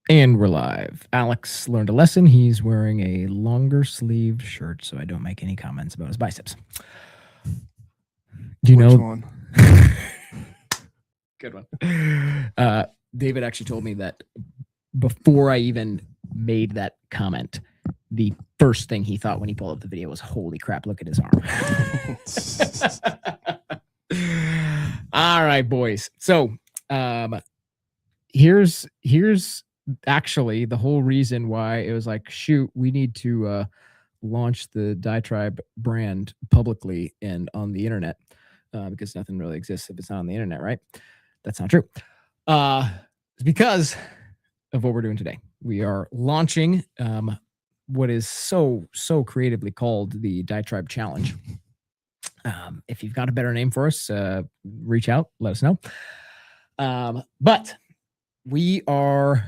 And we're live. Alex learned a lesson. He's wearing a longer sleeved shirt, so I don't make any comments about his biceps. Do you Which know? one? Good one. David actually told me that before I even made that comment, the first thing he thought when he pulled up the video was, "Holy crap! Look at his arm." All right, boys. So here's actually the whole reason why it was like, shoot, we need to launch the Diatribe brand publicly and on the internet, because nothing really exists if it's not on the internet, right? That's not true. It's because of what we're doing today. We are launching what is so creatively called the Diatribe Challenge. If you've got a better name for us, reach out, let us know. But we are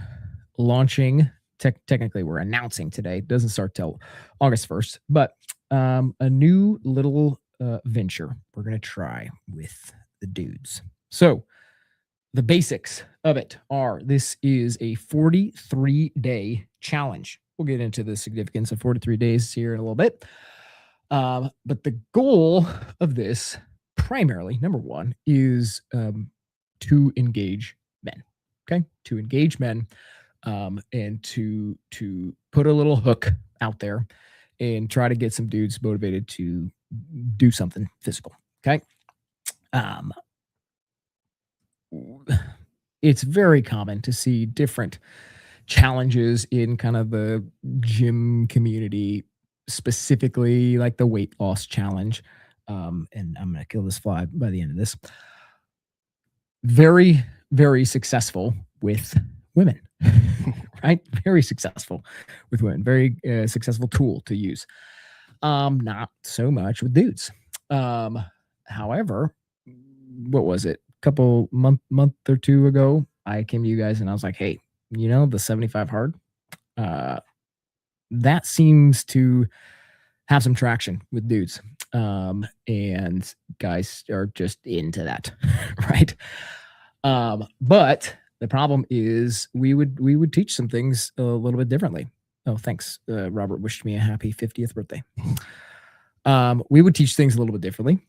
launching, technically we're announcing today, it doesn't start till August 1st, but a new little venture we're going to try with the dudes. So the basics of it are, this is a 43-day challenge. We'll get into the significance of 43 days here in a little bit. But the goal of this, primarily, number one, is to engage men. Okay, to engage men, and to put a little hook out there and try to get some dudes motivated to do something physical. Okay, it's very common to see different challenges in kind of the gym community, specifically like the weight loss challenge. And I'm going to kill this fly by the end of this. Very, very successful with women, right? Very successful with women. Very successful tool to use. Not so much with dudes. However, what was it? A couple month or two ago, I came to you guys and I was like, hey, you know, the 75 hard, that seems to have some traction with dudes. And guys are just into that, right? But the problem is we would teach some things a little bit differently. Oh, thanks. Robert wished me a happy 50th birthday. We would teach things a little bit differently.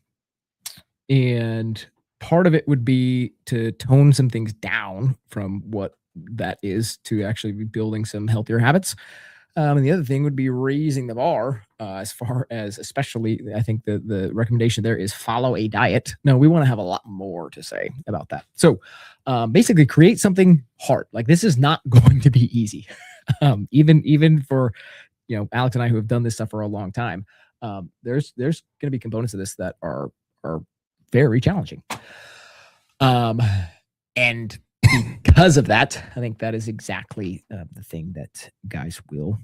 And part of it would be to tone some things down from what that is to actually be building some healthier habits. And the other thing would be raising the bar, as far as, especially, I think the recommendation there is follow a diet. No, we want to have a lot more to say about that. So basically create something hard. Like, this is not going to be easy. Even for, you know, Alex and I, who have done this stuff for a long time, there's going to be components of this that are very challenging. And because of that, I think that is exactly the thing that guys will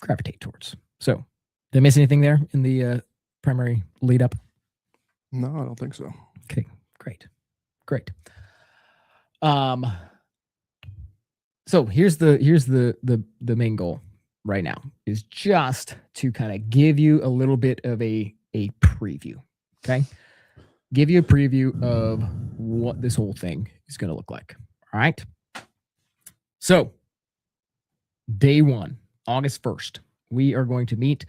gravitate towards. So, did I miss anything there in the primary lead up? No, I don't think so. Okay, great. So here's the main goal right now, is just to kind of give you a little bit of a preview. Okay, give you a preview of what this whole thing is going to look like. All right. So, day one, August 1st, we are going to meet.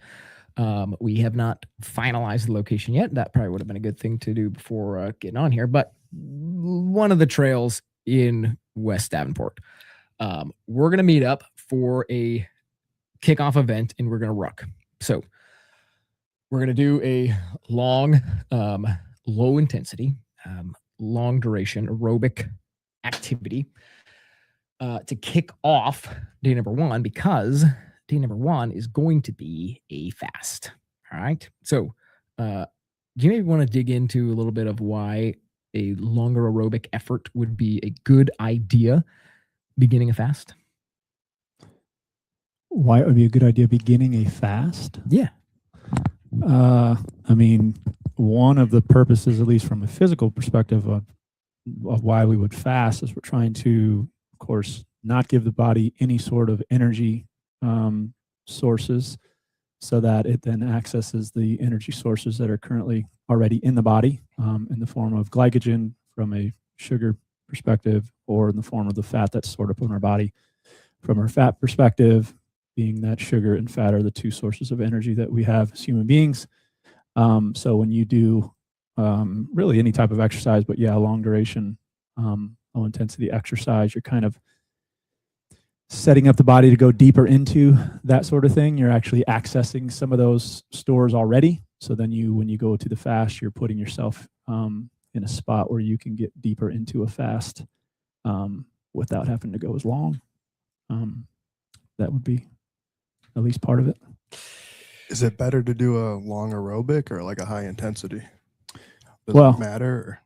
We have not finalized the location yet. That probably would have been a good thing to do before getting on here, but one of the trails in West Davenport. We're going to meet up for a kickoff event, and we're going to ruck. So, we're going to do a long, low intensity, long duration aerobic activity to kick off day number one, because day number one is going to be a fast. All right. So, do you maybe want to dig into a little bit of why a longer aerobic effort would be a good idea beginning a fast? Why it would be a good idea beginning a fast? Yeah. I mean, one of the purposes, at least from a physical perspective, of why we would fast is we're trying to, of course, not give the body any sort of energy sources, so that it then accesses the energy sources that are currently already in the body, in the form of glycogen from a sugar perspective, or in the form of the fat that's stored up in our body. from our fat perspective, being that sugar and fat are the two sources of energy that we have as human beings. So when you do really any type of exercise, but yeah, long duration, low intensity exercise, you're kind of setting up the body to go deeper into that sort of thing. You're actually accessing some of those stores already. So then when you go to the fast, you're putting yourself in a spot where you can get deeper into a fast without having to go as long. That would be at least part of it. Is it better to do a long aerobic or like a high intensity? Does Well- it matter? Or?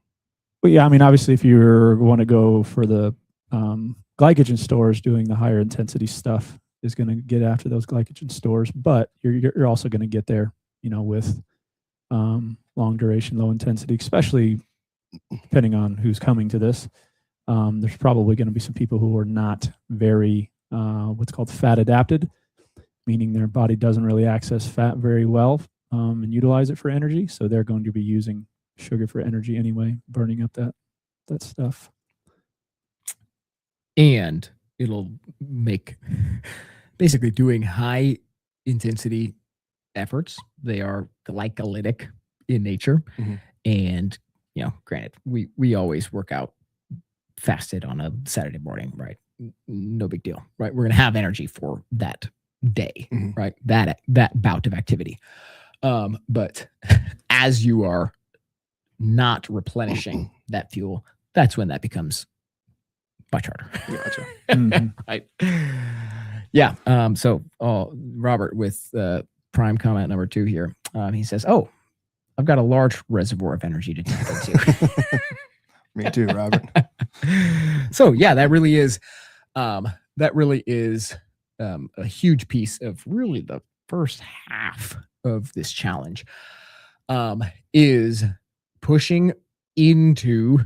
But yeah, I mean, obviously, if you want to go for the glycogen stores, doing the higher intensity stuff is going to get after those glycogen stores. But you're also going to get there, with long duration, low intensity, especially depending on who's coming to this. There's probably going to be some people who are not very what's called fat adapted, meaning their body doesn't really access fat very well and utilize it for energy. So they're going to be using sugar for energy anyway, burning up that stuff. And it'll make basically doing high intensity efforts. They are glycolytic in nature. Mhm. And, granted, we always work out fasted on a Saturday morning, right? No big deal, right? We're going to have energy for that day, Mhm. right? That bout of activity. But as you are not replenishing that fuel, that's when that becomes much harder. Gotcha. Mhm. Right. Yeah. So Robert with prime comment number 2 here. He says, "Oh, I've got a large reservoir of energy to tap into." Me too, Robert. So yeah, that really is a huge piece of really the first half of this challenge, is pushing into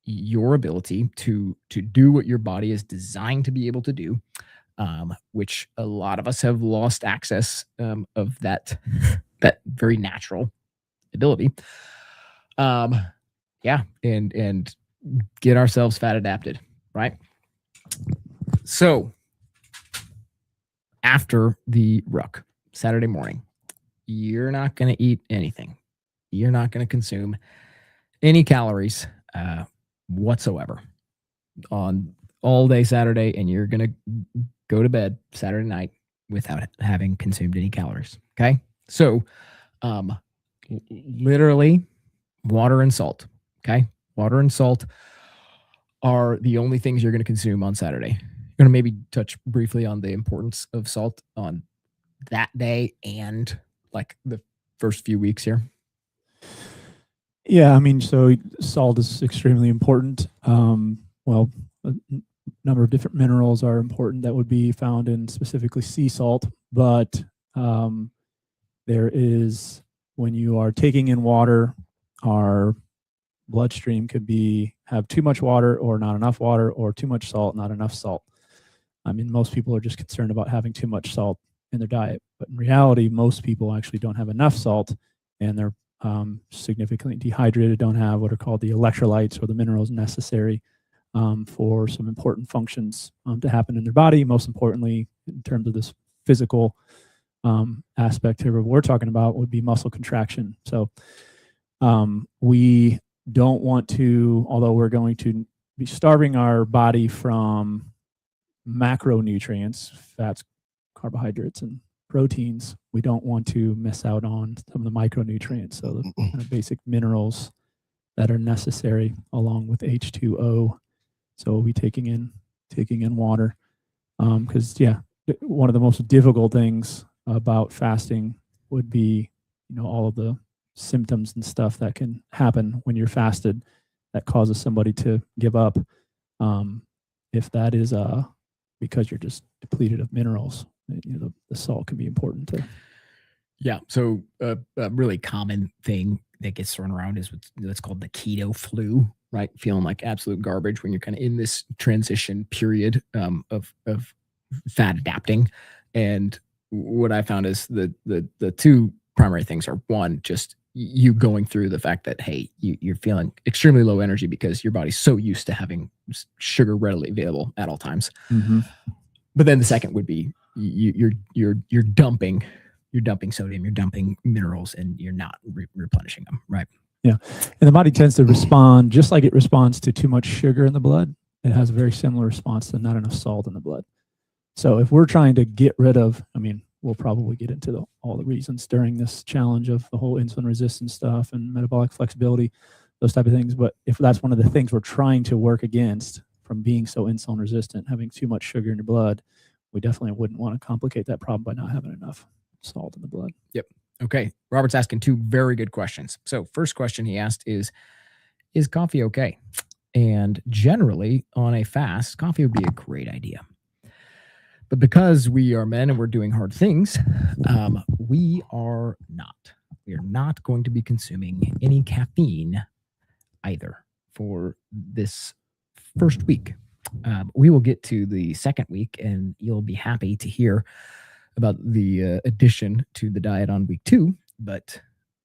your ability to do what your body is designed to be able to do, which a lot of us have lost access of that very natural ability. Yeah, and get ourselves fat adapted, right? So after the ruck Saturday morning, you're not going to eat anything. You're not going to consume any calories whatsoever on all day Saturday, and you're going to go to bed Saturday night without having consumed any calories. Okay. So, literally water and salt. Okay. Water and salt are the only things you're going to consume on Saturday. I'm going to maybe touch briefly on the importance of salt on that day and like the first few weeks here. Yeah, I mean, so salt is extremely important. Well, a number of different minerals are important that would be found in specifically sea salt, but there is, when you are taking in water, our bloodstream could have too much water or not enough water, or too much salt, not enough salt. I mean, most people are just concerned about having too much salt in their diet, but in reality, most people actually don't have enough salt, and they're significantly dehydrated, don't have what are called the electrolytes or the minerals necessary for some important functions to happen in their body. Most importantly, in terms of this physical aspect here, what we're talking about would be muscle contraction. So we don't want to, although we're going to be starving our body from macronutrients, fats, carbohydrates, and proteins, we don't want to miss out on some of the micronutrients, so the kind of basic minerals that are necessary along with H2O. So we'll be taking in water, because one of the most difficult things about fasting would be, all of the symptoms and stuff that can happen when you're fasted that causes somebody to give up. If that is because you're just depleted of minerals, the salt can be important to. Yeah. So a really common thing that gets thrown around is what's called the keto flu, right? Feeling like absolute garbage when you're kind of in this transition period of fat adapting. And what I found is the two primary things are, one, just you going through the fact that, hey, you're feeling extremely low energy because your body's so used to having sugar readily available at all times. Mm-hmm. But then the second would be you're dumping sodium, you're dumping minerals, and you're not replenishing them, right? And the body tends to respond just like it responds to too much sugar in the blood. It has a very similar response to not enough salt in the blood. So if we're trying to get rid of, I mean, we'll probably get into all the reasons during this challenge of the whole insulin resistance stuff and metabolic flexibility, those type of things. But if that's one of the things we're trying to work against from being so insulin resistant, having too much sugar in your blood, we definitely wouldn't want to complicate that problem by not having enough salt in the blood. Yep. Okay. Robert's asking two very good questions. So first question he asked is coffee okay? And generally on a fast, coffee would be a great idea. But because we are men and we're doing hard things, we are not. We are not going to be consuming any caffeine either for this first week. We will get to the second week, and you'll be happy to hear about the addition to the diet on week 2. But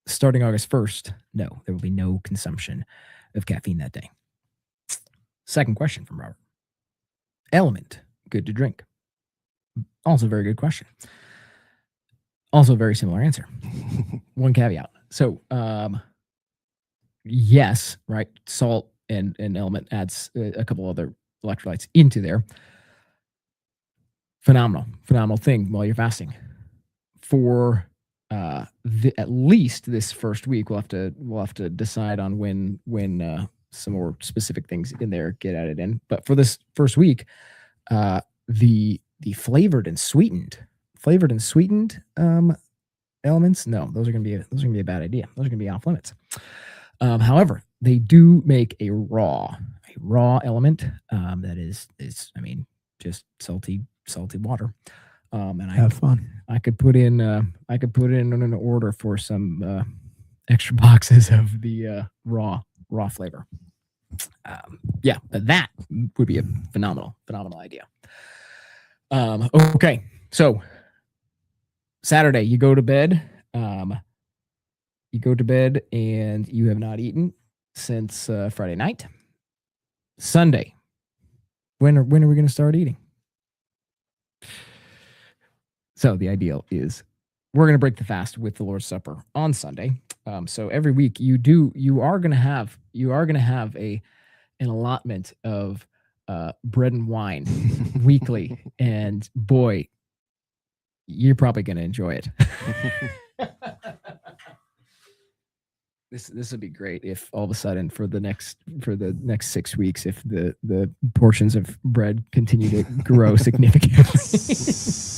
starting August 1st, no, there will be no consumption of caffeine that day. Second question from Robert. Element, good to drink? Also a very good question. Also a very similar answer. One caveat. So, yes, right, salt and Element adds a couple other electrolytes into there. Phenomenal thing while you're fasting. For at least this first week, we'll have to decide on when some more specific things in there get added in. But for this first week, the flavored and sweetened elements, no, those are gonna be a bad idea. Those are gonna be off limits. However, they do make a raw element that is I mean, just salty water. And Have fun. I could put in an order for some extra boxes of the raw flavor. Yeah, that would be a phenomenal idea. Okay, so Saturday you go to bed. You go to bed and you have not eaten since Friday night. Sunday, when are we going to start eating? So the ideal is we're going to break the fast with the Lord's Supper on Sunday. So every week you are going to have an allotment of bread and wine weekly, and boy, you're probably going to enjoy it. This would be great if all of a sudden for the next 6 weeks, if the portions of bread continue to grow significantly,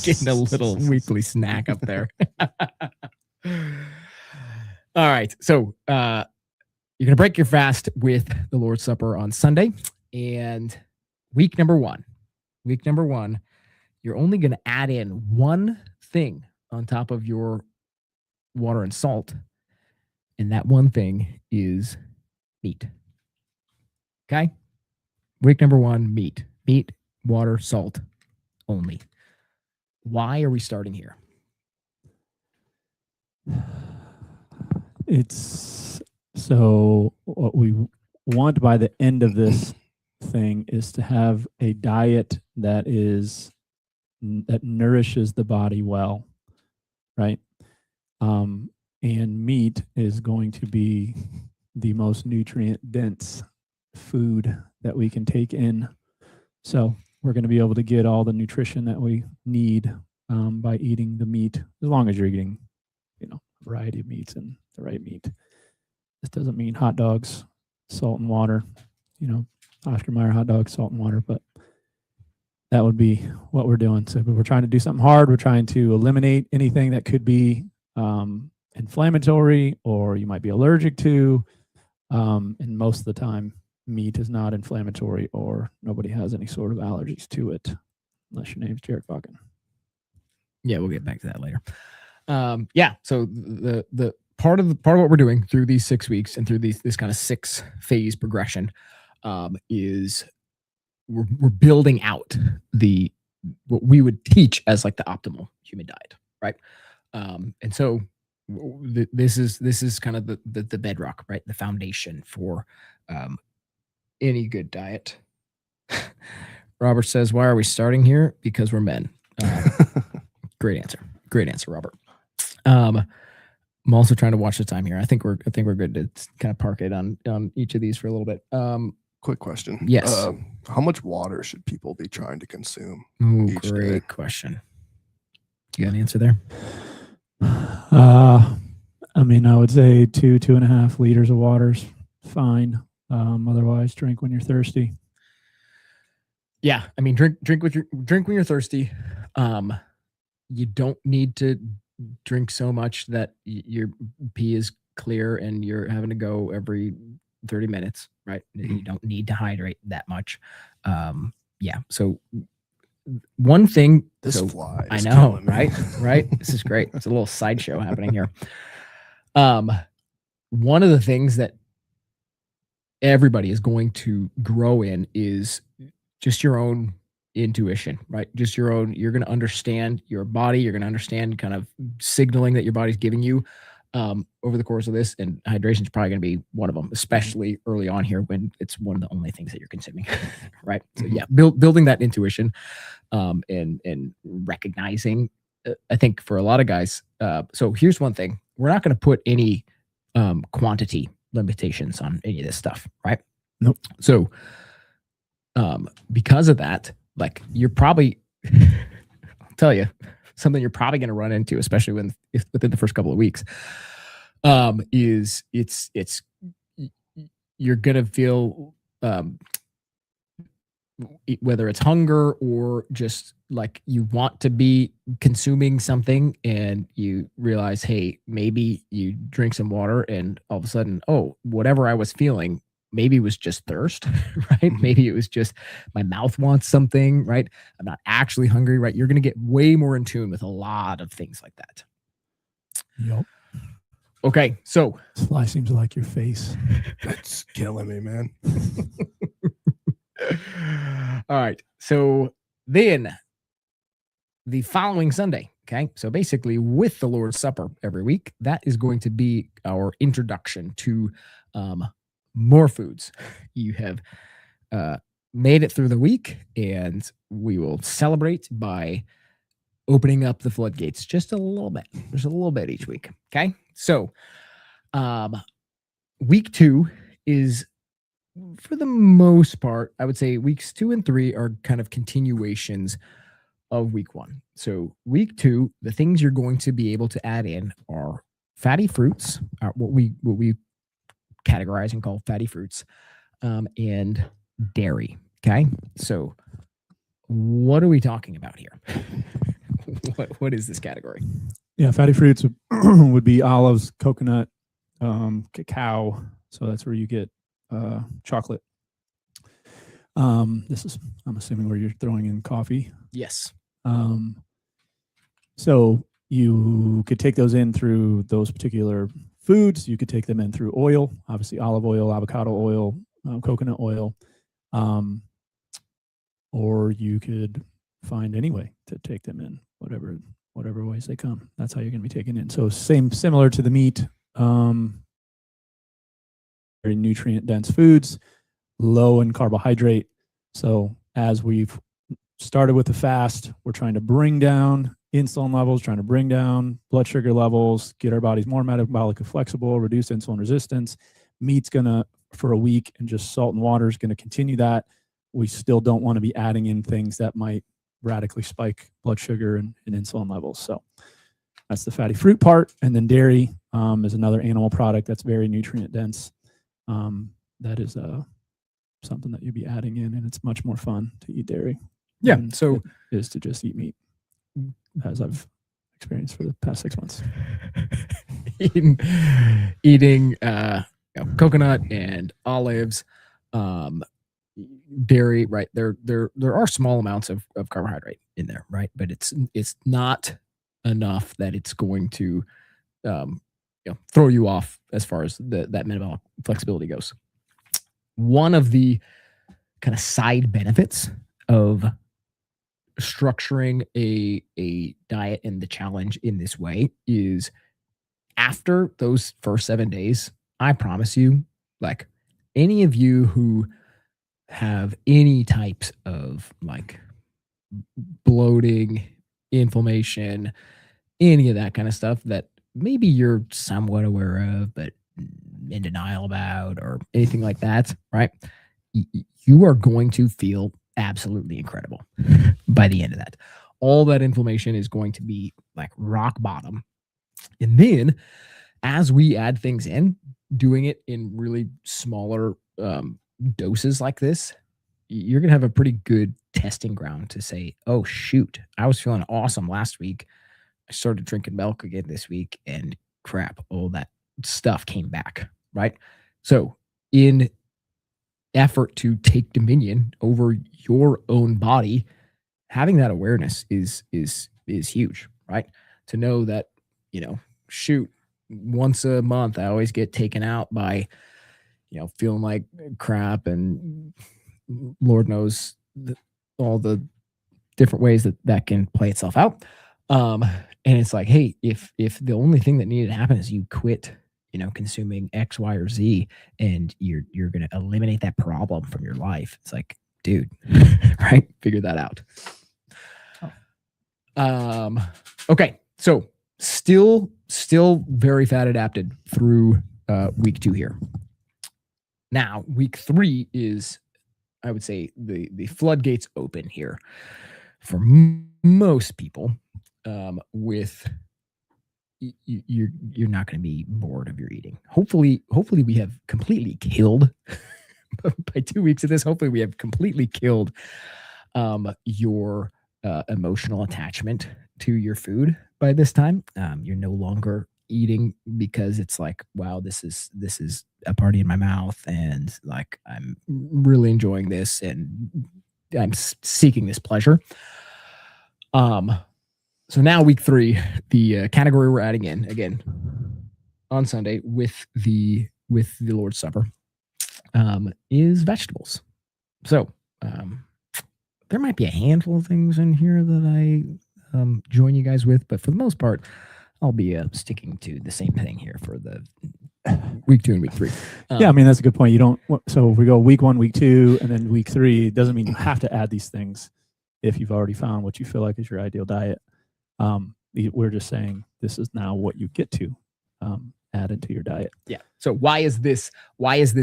getting a little weekly snack up there. All right, so you're gonna break your fast with the Lord's Supper on Sunday, and week number one, you're only gonna add in one thing on top of your water and salt. And that one thing is meat. Okay? Week number 1, meat. Meat, water, salt only. Why are we starting here? It's so what we want by the end of this thing is to have a diet that nourishes the body well, right? And meat is going to be the most nutrient dense food that we can take in. So we're going to be able to get all the nutrition that we need by eating the meat, as long as you're eating, a variety of meats and the right meat. This doesn't mean hot dogs, salt and water, Oscar Mayer hot dogs, salt and water, but that would be what we're doing. So we're trying to do something hard. We're trying to eliminate anything that could be inflammatory or you might be allergic to. And most of the time, meat is not inflammatory or nobody has any sort of allergies to it, unless your name's Jared Falcon. Yeah, we'll get back to that later. So the part of what we're doing through these 6 weeks and through this kind of 6-phase progression is we're building out what we would teach as like the optimal human diet, right? And so this is kind of the bedrock, right? The foundation for any good diet, Robert says, "Why are we starting here? Because we're men." Great answer. Great answer, Robert. I'm also trying to watch the time here. I think we're good to kind of park it on each of these for a little bit. Quick question. Yes. How much water should people be trying to consume? Ooh, each great day? question. You got an answer there? I mean, I would say 2.5 liters of water's fine. Otherwise, drink when you're thirsty. Yeah, I mean, drink when you're thirsty. You don't need to drink so much that your pee is clear and you're having to go every 30 minutes, right? You don't need to hydrate that much. Yeah. So one thing, This so fly. I is know, killing me. right? Right. This is great. It's a little sideshow happening here. One of the things that everybody is going to grow in is just your own intuition, right? Just your own, you're going to understand your body. You're going to understand kind of signaling that your body's giving you over the course of this. And hydration is probably going to be one of them, especially early on here when it's one of the only things that you're consuming, right? So yeah, building that intuition and recognizing, I think for a lot of guys. So here's one thing: we're not going to put any quantity limitations on any of this stuff, right? Nope. So because of that, like you're probably, I'll tell you something you're probably going to run into, especially within the first couple of weeks, is you're going to feel whether it's hunger or just like you want to be consuming something and you realize, hey, maybe you drink some water and all of a sudden, oh, whatever I was feeling maybe it was just thirst, right? Maybe it was just my mouth wants something, right? I'm not actually hungry, right? You're going to get way more in tune with a lot of things like that. Yep. Okay, so This fly seems to like your face. It's killing me, man. all right. So then the following Sunday, okay? So basically with the Lord's Supper every week, that is going to be our introduction to more foods. You have made it through the week, and we will celebrate by opening up the floodgates just a little bit. There's a little bit each week. Okay. So week 2 is, for the most part, I would say weeks 2 and 3 are kind of continuations of week 1. So week 2, the things you're going to be able to add in are fatty fruits, what we categorize and call fatty fruits, and dairy. Okay. So what are we talking about here? What is this category? Yeah, fatty fruits would be olives, coconut, cacao. So that's where you get chocolate. This is, I'm assuming, where you're throwing in coffee. Yes. So you could take those in through those particular foods. You could take them in through oil, obviously olive oil, avocado oil, coconut oil, or you could find any way to take them in, whatever ways they come. That's how you're going to be taken in. So similar to the meat, very nutrient dense foods, low in carbohydrate. So as we've started with the fast, we're trying to bring down insulin levels, trying to bring down blood sugar levels, get our bodies more metabolically flexible, reduce insulin resistance. Meat's gonna, for a week, and just salt and water is gonna continue that. We still don't want to be adding in things that might radically spike blood sugar and insulin levels. So that's the fatty fruit part. And then dairy is another animal product that's very nutrient dense. That is something that you'll be adding in, and it's much more fun to eat dairy. Yeah. So it is to just eat meat, as I've experienced for the past 6 months. eating coconut and olives, dairy, right? There are small amounts of carbohydrate in there, right? But it's not enough that it's going to throw you off as far as that metabolic flexibility goes. One of the kind of side benefits of structuring a diet and the challenge in this way is, after those first 7 days, I promise you, like, any of you who have any types of like bloating, inflammation, any of that kind of stuff that maybe you're somewhat aware of, but in denial about, or anything like that, right? You are going to feel absolutely incredible by the end of that. All that inflammation is going to be like rock bottom. And then as we add things in, doing it in really smaller doses like this, you're going to have a pretty good testing ground to say, oh, shoot, I was feeling awesome last week. I started drinking milk again this week, and crap, all that stuff came back, right? So, in effort to take dominion over your own body, having that awareness is huge, right? To know that, shoot, once a month I always get taken out by, feeling like crap, and Lord knows all the different ways that can play itself out. And it's like, hey, if the only thing that needed to happen is you quit, consuming X, Y, or Z, and you're going to eliminate that problem from your life. It's like, dude, right? Figure that out. Okay. So still very fat adapted through week 2 here. Now, week 3 is, I would say, the floodgates open here for most people. With you're not going to be bored of your eating. Hopefully we have completely killed by 2 weeks of this. Hopefully we have completely killed your emotional attachment to your food by this time. You're no longer eating because it's like, wow, this is a party in my mouth, and like I'm really enjoying this, and I'm seeking this pleasure. So now week 3, the category we're adding in again on Sunday with the Lord's Supper is vegetables. So there might be a handful of things in here that I join you guys with, but for the most part, I'll be sticking to the same thing here for the week 2 and week 3. Yeah, I mean, that's a good point. You don't. So if we go week 1, week 2, and then week 3, it doesn't mean you have to add these things if you've already found what you feel like is your ideal diet. We're just saying this is now what you get to add into your diet. Yeah. So why is this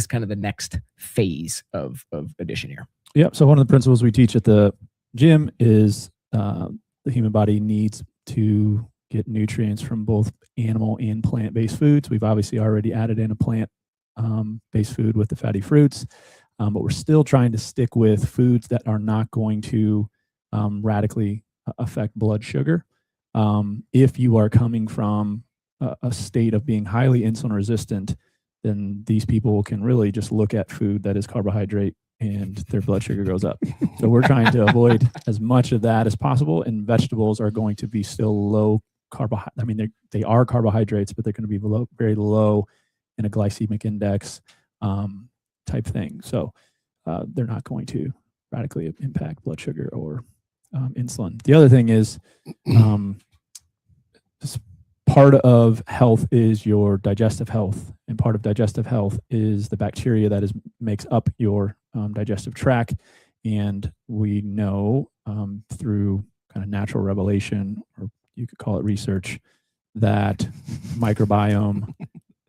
kind of the next phase of addition here? Yeah. So one of the principles we teach at the gym is the human body needs to get nutrients from both animal and plant-based foods. We've obviously already added in a plant-based food with the fatty fruits, but we're still trying to stick with foods that are not going to radically affect blood sugar. If you are coming from a state of being highly insulin resistant, then these people can really just look at food that is carbohydrate and their blood sugar goes up. So we're trying to avoid as much of that as possible, and vegetables are going to be still low carbohydrate. I mean, they are carbohydrates, but they're going to be very low in a glycemic index type thing. So they're not going to radically impact blood sugar or insulin. The other thing is part of health is your digestive health, and part of digestive health is the bacteria that makes up your digestive tract. And we know through kind of natural revelation, or you could call it research, that microbiome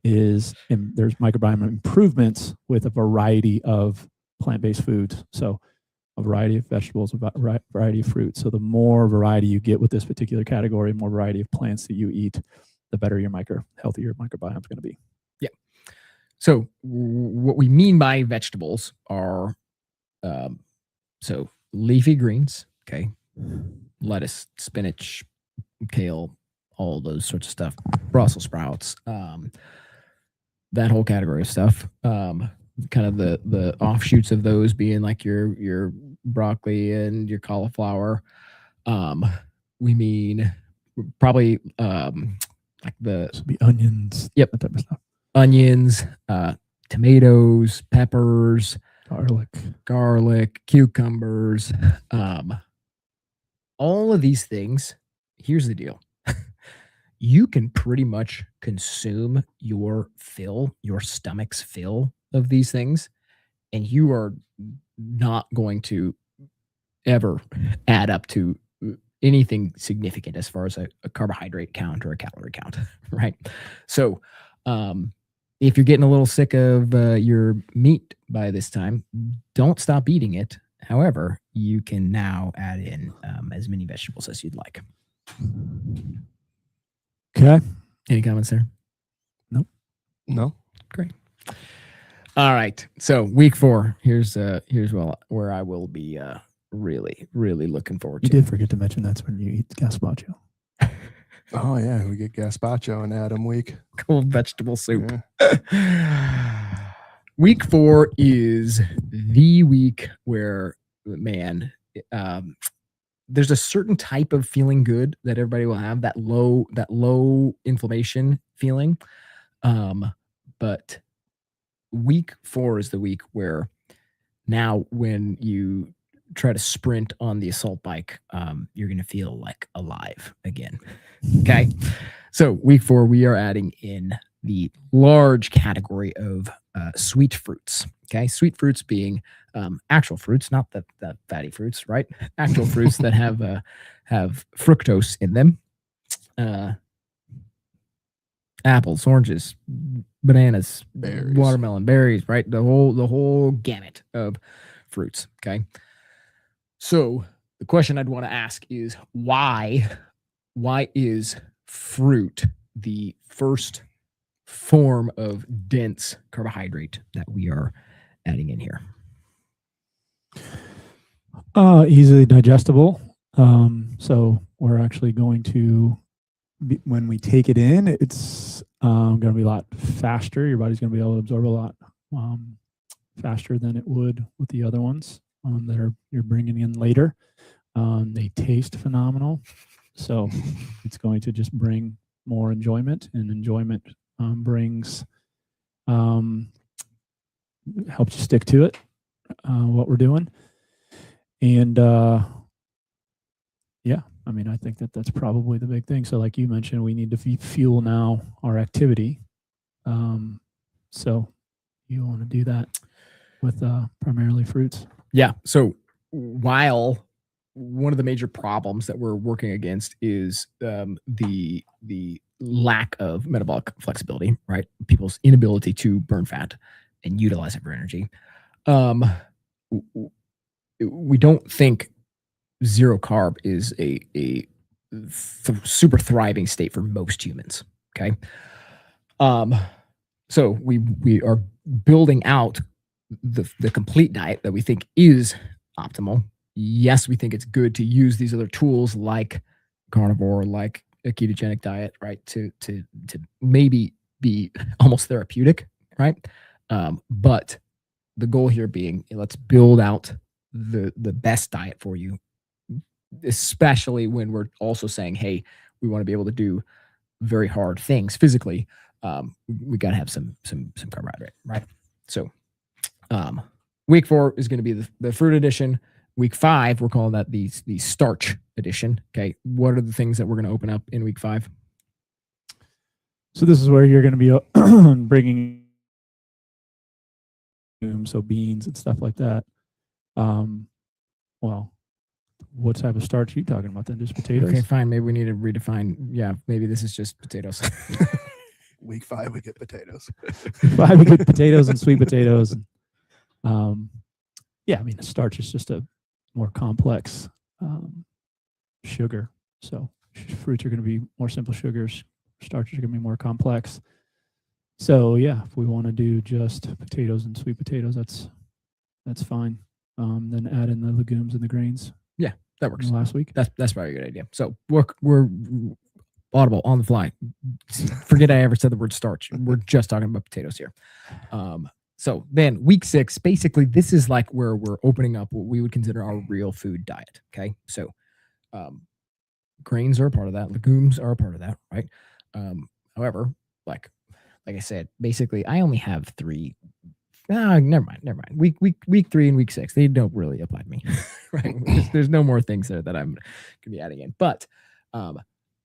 there's microbiome improvements with a variety of plant-based foods. So a variety of vegetables, a variety of fruits. So the more variety you get with this particular category, more variety of plants that you eat, the better healthier your microbiome is going to be. Yeah. So what we mean by vegetables are, so leafy greens, okay, lettuce, spinach, kale, all those sorts of stuff, Brussels sprouts, that whole category of stuff. Kind of the offshoots of those being like your broccoli and your cauliflower. We mean probably like This would be onions. Yep. That type of stuff. Onions, tomatoes, peppers, Garlic, cucumbers, all of these things. Here's the deal. You can pretty much consume your stomach's fill of these things, and you are not going to ever add up to anything significant as far as a carbohydrate count or a calorie count, right? So, if you're getting a little sick of your meat by this time, don't stop eating it. However, you can now add in as many vegetables as you'd like. Okay. Any comments there? No. Great. All right. So week 4. Here's where I will be really, really looking forward You to. did forget to mention that's when you eat gazpacho. Oh yeah, we get gazpacho in Adam week. Cold vegetable soup. Yeah. Week 4 is the week where, man, there's a certain type of feeling good that everybody will have, that low inflammation feeling. But week 4 is the week where now when you try to sprint on the assault bike, you're going to feel like alive again. Okay. So week 4, we are adding in the large category of sweet fruits. Okay. Sweet fruits being actual fruits, not the fatty fruits, right? Actual fruits that have fructose in them. Apples, oranges, bananas, Berries. watermelon, berries, right? The whole gamut of fruits. Okay. So the question I'd want to ask is why is fruit the first form of dense carbohydrate that we are adding in here? Easily digestible. So we're actually going to when we take it in, it's going to be a lot faster. Your body's going to be able to absorb a lot faster than it would with the other ones that you're bringing in later. They taste phenomenal, so it's going to just bring more enjoyment, and enjoyment brings helps you stick to it. What we're doing, and yeah. I mean, I think that's probably the big thing. So like you mentioned, we need to fuel now our activity. So you want to do that with primarily fruits. Yeah. So while one of the major problems that we're working against is the lack of metabolic flexibility, right? People's inability to burn fat and utilize it for energy. We don't think zero carb is a super thriving state for most humans. Okay. So we are building out the complete diet that we think is optimal. Yes, we think it's good to use these other tools like carnivore, like a ketogenic diet, right? To maybe be almost therapeutic, right? But the goal here being, let's build out the best diet for you, especially when we're also saying, hey, we want to be able to do very hard things physically. We got to have some carbohydrate, right? So week 4 is going to be the fruit edition. Week 5, we're calling that the starch edition. Okay. What are the things that we're going to open up in week 5? So this is where you're going to be bringing so beans and stuff like that. Well, what type of starch are you talking about then? Just potatoes? Okay, fine. Maybe we need to redefine. Yeah, maybe this is just potatoes. Week 5, we get potatoes. 5, we get potatoes and sweet potatoes. Yeah, I mean, the starch is just a more complex sugar. So fruits are going to be more simple sugars. Starches are going to be more complex. So yeah, if we want to do just potatoes and sweet potatoes, that's fine. Then add in the legumes and the grains. Yeah, that works. Last week. That's probably a good idea. So we're audible on the fly. Forget I ever said the word starch. We're just talking about potatoes here. So then week 6, basically this is like where we're opening up what we would consider our real food diet. Okay. So grains are a part of that. Legumes are a part of that. Right. However, like I said, basically I only have 3. Never mind. Week 3 and week 6, they don't really apply to me. Right. There's no more things there that I'm gonna be adding in. But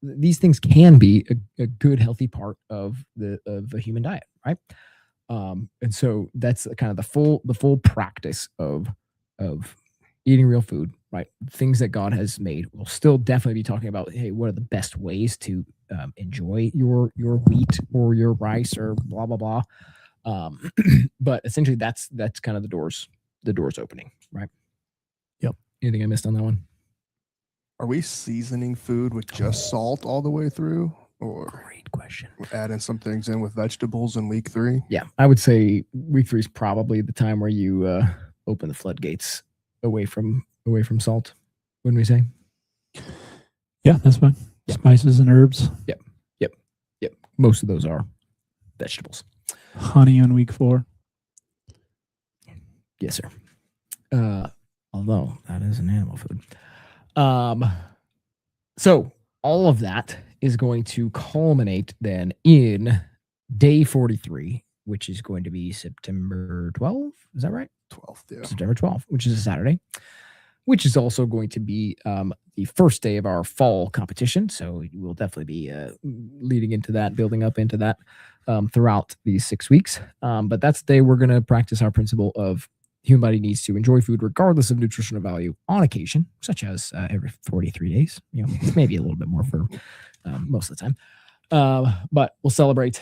these things can be a good, healthy part of the human diet, right? And so that's kind of the full practice of of eating real food, right? Things that God has made. We'll still definitely be talking about, hey, what are the best ways to enjoy your wheat or your rice or blah blah blah. But essentially, that's kind of the doors opening, right? Yep. Anything I missed on that one? Are we seasoning food with just salt all the way through, or Great question. adding some things in with vegetables in week 3? Yeah, I would say week 3 is probably the time where you open the floodgates away from salt. Wouldn't we say? Yeah, that's fine. Yeah. Spices and herbs. Yep. Most of those are vegetables. Honey on week 4. Yes, sir. Although that is an animal food. So all of that is going to culminate then in day 43, which is going to be September 12th. Is that right? 12th, yeah. September 12th, which is a Saturday, which is also going to be the first day of our fall competition. So we'll definitely be leading into that, building up into that throughout these 6 weeks. But that's the day we're going to practice our principle of human body needs to enjoy food regardless of nutritional value on occasion, such as every 43 days. Maybe a little bit more for most of the time. But we'll celebrate,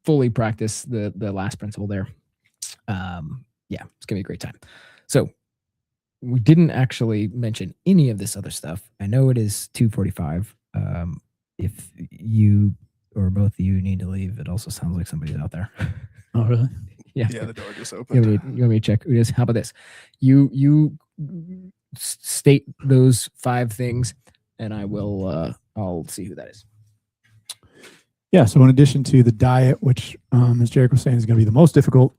fully practice the last principle there. Yeah, it's gonna be a great time. So we didn't actually mention any of this other stuff. I know it is 2:45. If you or both of you need to leave, it also sounds like somebody's out there. Oh, really? Yeah. Yeah, the door just You opened. want me to check? How about this? You state those 5 things, and I will. I'll see who that is. Yeah. So in addition to the diet, which, as Jarek was saying, is going to be the most difficult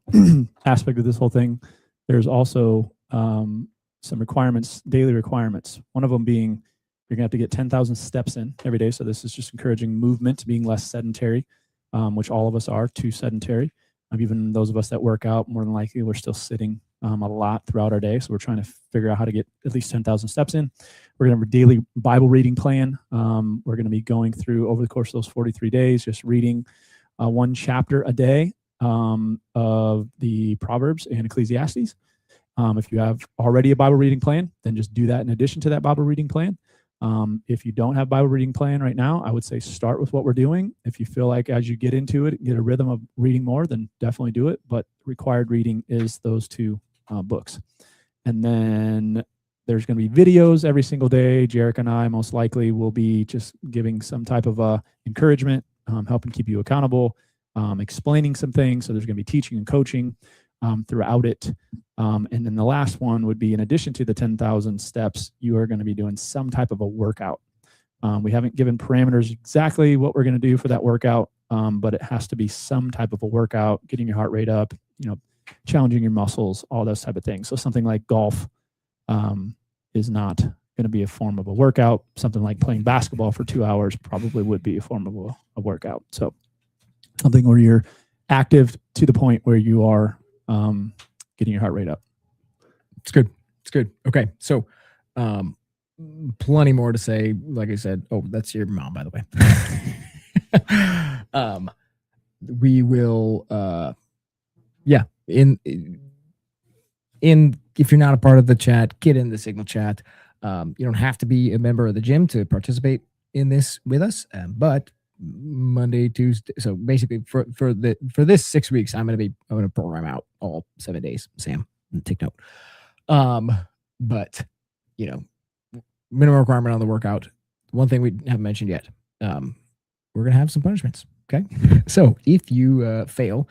aspect of this whole thing, there's also some requirements, daily requirements. One of them being you're going to have to get 10,000 steps in every day. So this is just encouraging movement, being less sedentary, which all of us are too sedentary. Even those of us that work out, more than likely, we're still sitting a lot throughout our day. So we're trying to figure out how to get at least 10,000 steps in. We're going to have a daily Bible reading plan. We're going to be going through over the course of those 43 days, just reading 1 chapter a day of the Proverbs and Ecclesiastes. If you have already a Bible reading plan, then just do that in addition to that Bible reading plan. If you don't have Bible reading plan right now, I would say start with what we're doing. If you feel like as you get into it, get a rhythm of reading more, then definitely do it. But required reading is those 2 books. And then there's going to be videos every single day. Jarek and I most likely will be just giving some type of encouragement, helping keep you accountable, explaining some things. So there's going to be teaching and coaching throughout it. And then the last one would be, in addition to the 10,000 steps, you are going to be doing some type of a workout. We haven't given parameters exactly what we're going to do for that workout, but it has to be some type of a workout, getting your heart rate up, challenging your muscles, all those type of things. So something like golf is not going to be a form of a workout. Something like playing basketball for 2 hours probably would be a form of a workout. So something where you're active to the point where you are getting your heart rate up. It's good. Okay, so plenty more to say. Like I said, that's your mom, by the way. We will, in if you're not a part of the chat, get in the Signal chat. You don't have to be a member of the gym to participate in this with us, but Monday, Tuesday. So basically, for this 6 weeks, I'm going to program out all 7 days. Sam, take note. But minimum requirement on the workout. One thing we haven't mentioned yet. We're going to have some punishments. Okay, so if you fail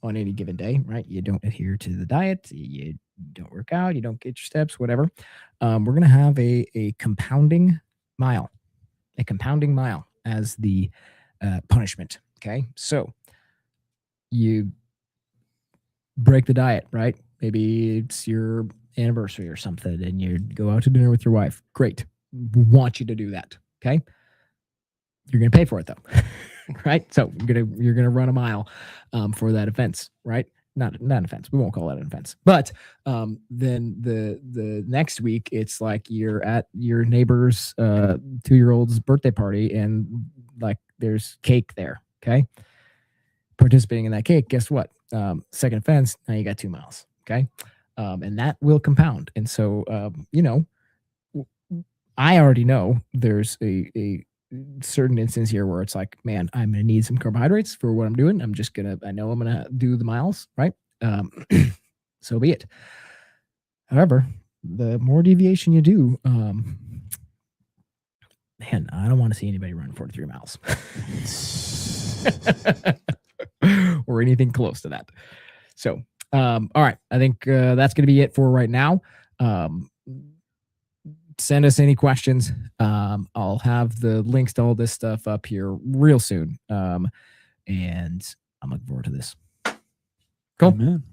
on any given day, right? You don't adhere to the diet, you don't work out, you don't get your steps, whatever. We're going to have a compounding mile, as the punishment. Okay, so you break the diet, right? Maybe it's your anniversary or something, and you go out to dinner with your wife. Great, want you to do that. Okay, you're going to pay for it though. Right, so you're gonna run a mile for that offense, right? Not an offense. We won't call that an offense. But then the next week, it's like you're at your neighbor's 2-year-old's birthday party, and like there's cake there. Okay, participating in that cake. Guess what? Second offense. Now you got 2 miles. Okay, and that will compound. And so, I already know there's a certain instance here where it's like, man, I'm going to need some carbohydrates for what I'm doing. I know I'm going to do the miles, right? So be it. However, the more deviation you do, man, I don't want to see anybody run 43 miles or anything close to that. So, all right. I think that's going to be it for right now. Send us any questions. I'll have the links to all this stuff up here real soon. And I'm looking forward to this. Cool. Amen.